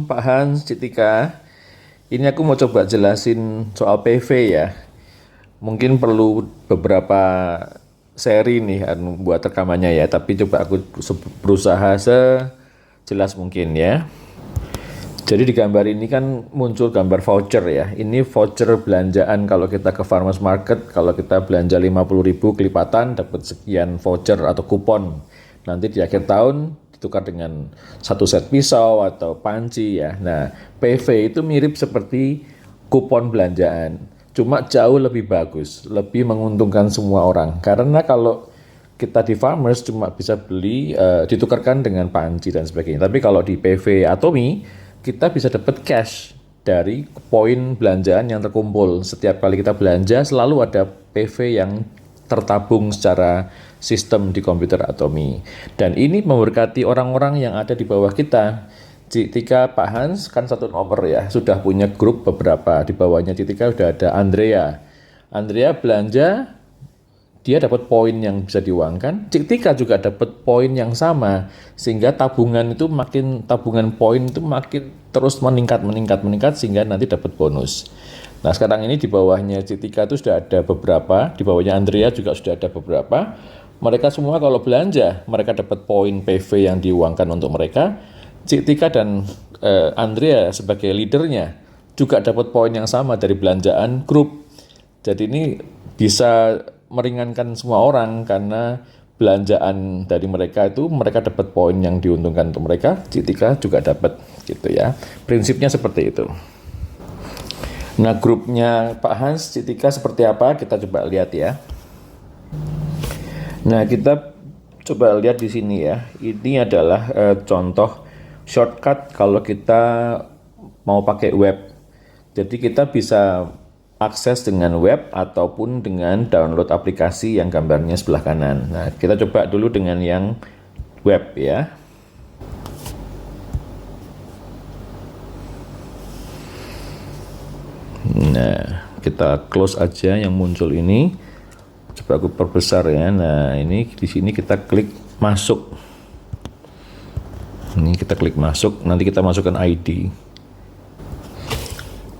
Pak Hans, Citika. Ini aku mau coba jelasin soal PV ya. Mungkin perlu beberapa seri nih buat rekamannya ya, tapi coba aku berusaha sejelas mungkin ya. Jadi di gambar ini kan muncul gambar voucher ya. Ini voucher belanjaan kalau kita ke farmers market, kalau kita belanja 50.000 kelipatan dapat sekian voucher atau kupon. Nanti di akhir tahun ditukar dengan satu set pisau atau panci ya. Nah, PV itu mirip seperti kupon belanjaan. Cuma jauh lebih bagus, lebih menguntungkan semua orang. Karena kalau kita di farmers cuma bisa beli ditukarkan dengan panci dan sebagainya. Tapi kalau di PV Atomy kita bisa dapat cash dari poin belanjaan yang terkumpul. Setiap kali kita belanja selalu ada PV yang tertabung secara sistem di komputer Atomy. Dan ini memberkati orang-orang yang ada di bawah kita. Citika Pak Hans kan satu nomor ya, sudah punya grup beberapa. Di bawahnya Citika sudah ada Andrea. Andrea belanja, dia dapat poin yang bisa diuangkan. Citika juga dapat poin yang sama, sehingga tabungan poin itu makin terus meningkat sehingga nanti dapat bonus. Nah sekarang ini di bawahnya Citika itu sudah ada beberapa, di bawahnya Andrea juga sudah ada beberapa. Mereka semua kalau belanja mereka dapat poin PV yang diuangkan untuk mereka. Citika dan Andrea sebagai leadernya juga dapat poin yang sama dari belanjaan grup. Jadi ini bisa meringankan semua orang karena belanjaan dari mereka itu mereka dapat poin yang diuntungkan untuk mereka, Citika juga dapat gitu ya. Prinsipnya seperti itu. Nah, grupnya Pak Hans, Citika seperti apa? Kita coba lihat ya. Nah, kita coba lihat di sini ya. Ini adalah contoh shortcut kalau kita mau pakai web. Jadi kita bisa akses dengan web ataupun dengan download aplikasi yang gambarnya sebelah kanan. Nah, kita coba dulu dengan yang web ya. Nah, kita close aja yang muncul ini. Coba aku perbesar ya. Nah, ini di sini kita klik masuk. Ini kita klik masuk, nanti kita masukkan ID.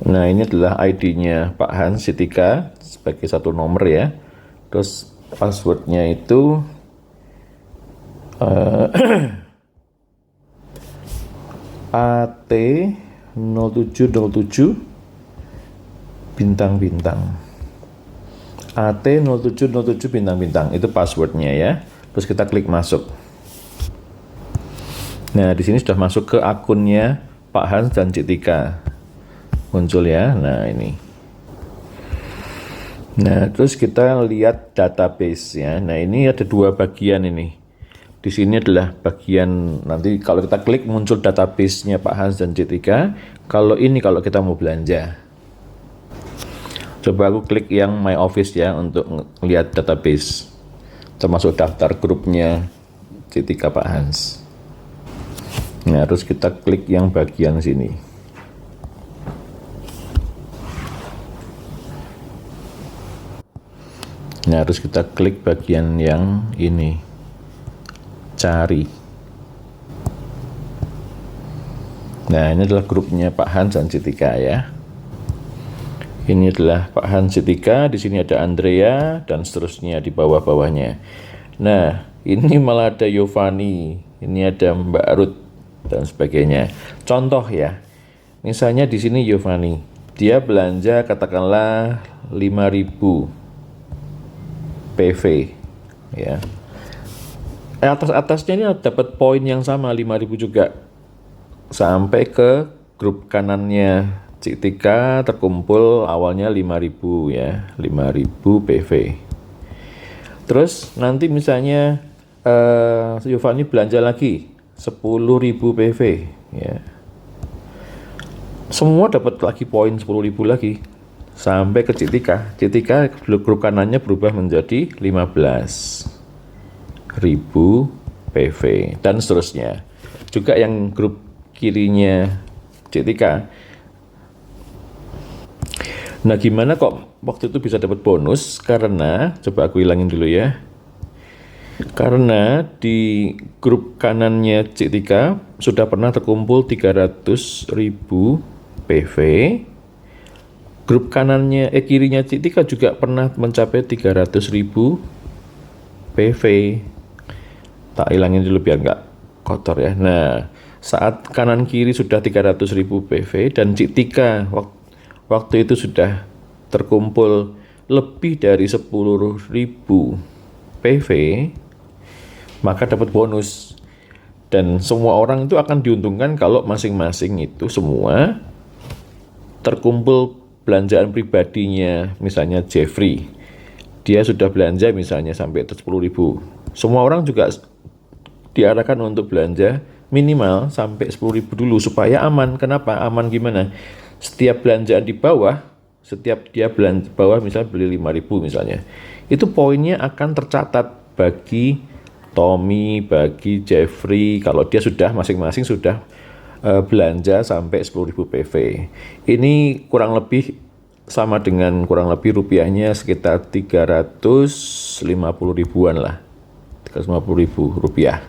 Nah, ini adalah ID-nya Pak Hans Citika sebagai satu nomor ya. Terus passwordnya itu AT0707 bintang-bintang. AT0707 bintang-bintang itu passwordnya ya. Terus kita klik masuk. Nah, di sini sudah masuk ke akunnya Pak Hans dan Citika. Muncul ya. Nah, ini. Nah, terus kita lihat database ya. Nah, ini ada dua bagian ini. Di sini adalah bagian nanti kalau kita klik muncul database-nya Pak Hans dan Citika. Kalau kita mau belanja. Coba aku klik yang My Office ya untuk melihat database. Termasuk daftar grupnya Citika Pak Hans. Nah, terus kita klik yang bagian sini. Nah, harus kita klik bagian yang ini, cari. Nah, ini adalah grupnya Pak Hans dan Citika ya. Ini adalah Pak Hans Citika, di sini ada Andrea dan seterusnya di bawah-bawahnya. Nah, ini malah ada Yovani, ini ada Mbak Ruth dan sebagainya. Contoh ya, misalnya di sini Yovani, dia belanja katakanlah 5.000 PV ya. Atas-atasnya ini dapat poin yang sama 5.000 juga. Sampai ke grup kanannya Citika terkumpul awalnya 5.000 ya, 5.000 PV. Terus nanti misalnya Yovani belanja lagi 10.000 PV ya. Semua dapat lagi poin 10.000 lagi. Sampai ke Citika grup kanannya berubah menjadi 15.000 PV dan seterusnya. Juga yang grup kirinya Citika. Nah, gimana kok waktu itu bisa dapat bonus? Karena coba aku hilangin dulu ya. Karena di grup kanannya Cik Tika sudah pernah terkumpul 300.000 PV. Grup kirinya Cik Tika juga pernah mencapai 300.000 PV. Tak hilangin dulu biar nggak kotor ya. Nah, saat kanan kiri sudah 300.000 PV dan Cik Tika waktu itu sudah terkumpul lebih dari 10.000 PV, maka dapat bonus. Dan semua orang itu akan diuntungkan kalau masing-masing itu semua terkumpul belanjaan pribadinya. Misalnya Jeffrey, dia sudah belanja misalnya sampai 10.000. Semua orang juga diarahkan untuk belanja minimal sampai 10.000 dulu supaya aman. Kenapa? Aman gimana? Setiap belanjaan di bawah, setiap dia belanja bawah misalnya beli 5.000 misalnya, itu poinnya akan tercatat bagi Tommy, bagi Jeffrey, kalau dia sudah masing-masing sudah belanja sampai 10.000 PV. Ini kurang lebih sama dengan kurang lebih rupiahnya sekitar 350 ribuan lah, 350 ribu rupiah.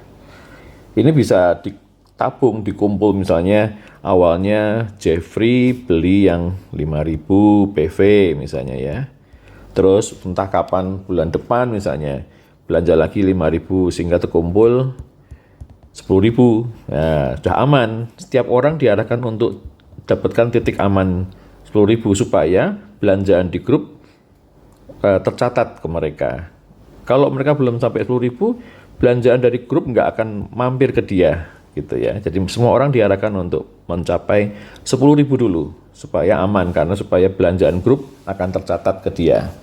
Ini bisa ditabung, dikumpul misalnya awalnya Jeffrey beli yang 5.000 PV misalnya ya. Terus entah kapan bulan depan misalnya belanja lagi 5.000 sehingga terkumpul 10.000. Nah, sudah aman. Setiap orang diarahkan untuk dapatkan titik aman 10.000 supaya belanjaan di grup tercatat ke mereka. Kalau mereka belum sampai 10.000, belanjaan dari grup nggak akan mampir ke dia gitu ya. Jadi semua orang diarahkan untuk mencapai 10.000 dulu supaya aman, karena supaya belanjaan grup akan tercatat ke dia.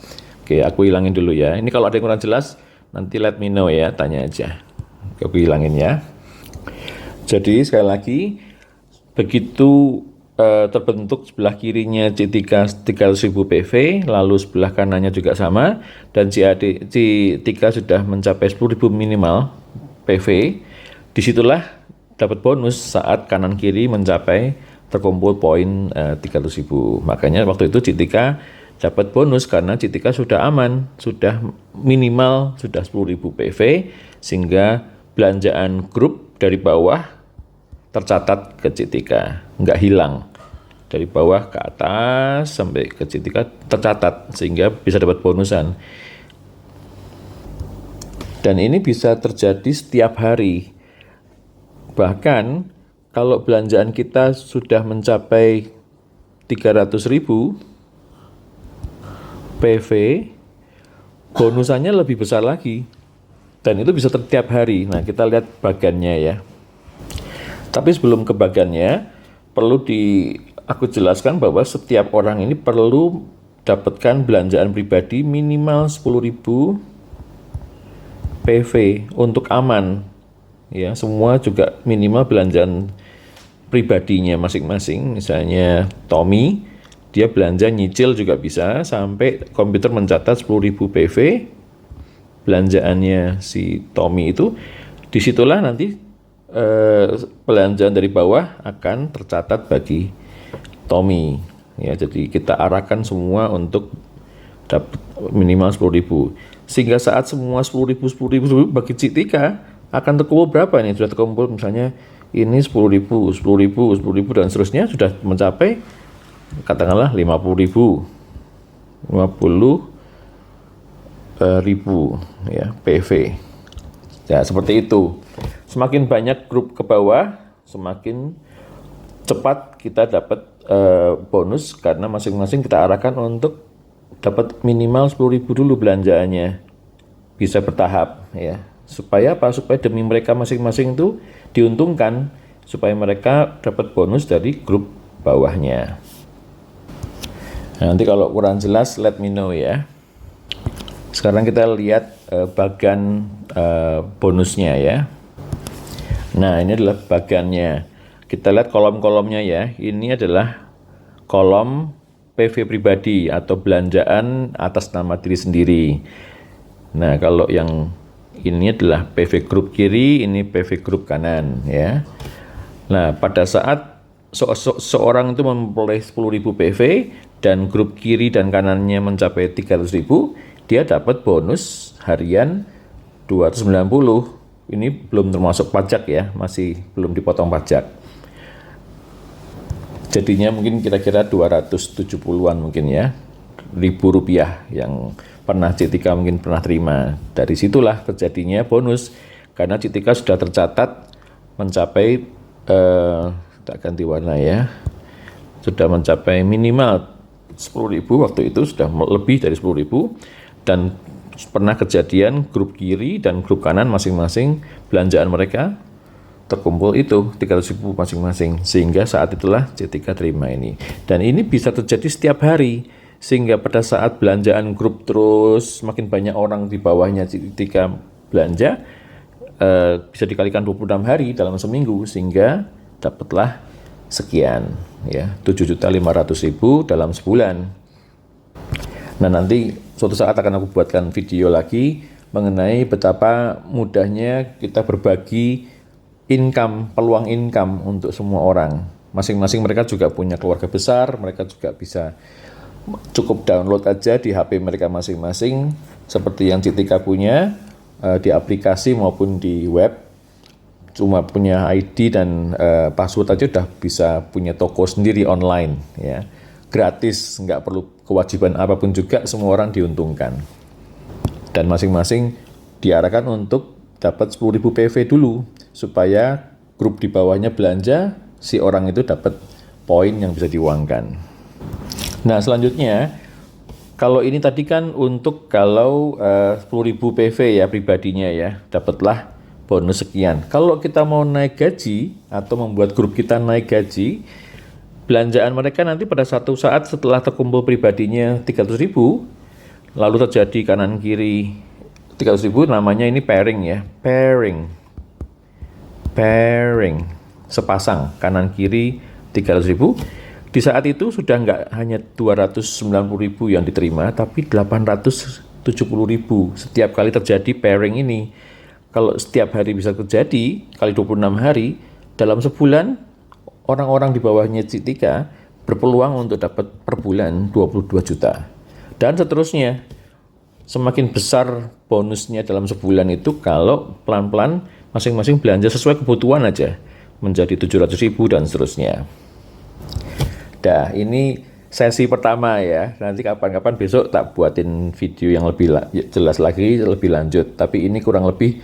Oke, aku hilangin dulu ya. Ini kalau ada yang kurang jelas nanti let me know ya, tanya aja. Oke, aku hilangin ya. Jadi sekali lagi begitu terbentuk sebelah kirinya C3 300.000 PV, lalu sebelah kanannya juga sama, dan C3 sudah mencapai 10.000 minimal PV, disitulah dapat bonus saat kanan kiri mencapai terkumpul poin 300.000. Makanya waktu itu C3 dapat bonus karena C3 sudah aman, sudah minimal sudah 10.000 PV, sehingga belanjaan grup dari bawah tercatat ke C3, nggak hilang. Dari bawah ke atas sampai ke C3 tercatat sehingga bisa dapat bonusan. Dan ini bisa terjadi setiap hari. Bahkan kalau belanjaan kita sudah mencapai 300.000 PV, bonusannya lebih besar lagi. Dan itu bisa setiap hari. Nah, kita lihat bagannya ya. Tapi sebelum ke bagannya, perlu aku jelaskan bahwa setiap orang ini perlu dapatkan belanjaan pribadi minimal 10.000 PV untuk aman. Ya, semua juga minimal belanjaan pribadinya masing-masing. Misalnya Tommy, dia belanja nyicil juga bisa sampai komputer mencatat 10.000 PV belanjaannya si Tommy itu. Disitulah nanti belanjaan dari bawah akan tercatat bagi Tommy ya. Jadi kita arahkan semua untuk dapat minimal 10.000, sehingga saat semua 10.000 bagi C3 akan terkumpul berapa nih? Sudah terkumpul misalnya ini 10.000 dan seterusnya, sudah mencapai katakanlah 50.000 ya PV ya, seperti itu. Semakin banyak grup ke bawah, semakin cepat kita dapat bonus, karena masing-masing kita arahkan untuk dapat minimal 10.000 dulu belanjaannya. Bisa bertahap ya. Supaya apa? Supaya demi mereka masing-masing itu diuntungkan, supaya mereka dapat bonus dari grup bawahnya. Nah, nanti kalau kurang jelas let me know ya. Sekarang kita lihat bagan bonusnya ya. Nah, ini adalah bagannya. Kita lihat kolom-kolomnya ya. Ini adalah kolom PV pribadi atau belanjaan atas nama diri sendiri. Nah, kalau yang ini adalah PV grup kiri, ini PV grup kanan ya. Nah, pada saat seorang itu memperoleh 10.000 PV dan grup kiri dan kanannya mencapai 300.000, dia dapat bonus harian 290 ini belum termasuk pajak ya, masih belum dipotong pajak. Jadinya mungkin kira-kira 270-an mungkin ya, ribu rupiah yang pernah Citika mungkin pernah terima. Dari situlah terjadinya bonus, karena Citika sudah tercatat mencapai, tak ganti warna ya, sudah mencapai minimal 10.000 waktu itu, sudah lebih dari 10.000, dan pernah kejadian grup kiri dan grup kanan masing-masing belanjaan mereka terkumpul itu 300.000 masing-masing, sehingga saat itulah Citika terima ini. Dan ini bisa terjadi setiap hari, sehingga pada saat belanjaan grup terus makin banyak orang di bawahnya Citika belanja, bisa dikalikan 26 hari dalam seminggu, sehingga dapatlah sekian ya, 7.500.000 dalam sebulan. Nah, nanti suatu saat akan aku buatkan video lagi mengenai betapa mudahnya kita berbagi income, peluang income untuk semua orang. Masing-masing mereka juga punya keluarga besar, mereka juga bisa cukup download aja di HP mereka masing-masing, seperti yang Citika punya, di aplikasi maupun di web. Cuma punya ID dan password aja udah bisa punya toko sendiri online ya. Gratis, nggak perlu kewajiban apapun juga, semua orang diuntungkan. Dan masing-masing diarahkan untuk dapat 10.000 PV dulu, supaya grup di bawahnya belanja, si orang itu dapat poin yang bisa diuangkan. Nah, selanjutnya, kalau ini tadi kan untuk kalau 10.000 PV ya pribadinya ya, dapatlah bonus sekian. Kalau kita mau naik gaji atau membuat grup kita naik gaji, belanjaan mereka nanti pada satu saat setelah terkumpul pribadinya 300.000, lalu terjadi kanan kiri 300.000, namanya ini pairing ya, pairing, sepasang kanan kiri 300.000. Di saat itu sudah nggak hanya 290.000 yang diterima, tapi 870.000 setiap kali terjadi pairing ini. Kalau setiap hari bisa terjadi kali 26 hari, dalam sebulan orang-orang di bawahnya Citika berpeluang untuk dapat per bulan 22 juta. Dan seterusnya, semakin besar bonusnya dalam sebulan itu kalau pelan-pelan masing-masing belanja sesuai kebutuhan aja, menjadi 700.000 dan seterusnya. Dah, ini sesi pertama ya. Nanti kapan-kapan besok tak buatin video yang lebih jelas lagi, lebih lanjut. Tapi ini kurang lebih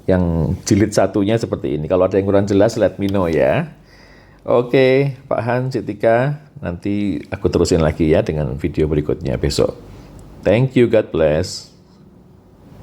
yang jilid satunya seperti ini. Kalau ada yang kurang jelas, let me know ya. Oke, Pak Han, Citika, nanti aku terusin lagi ya dengan video berikutnya besok. Thank you, God bless.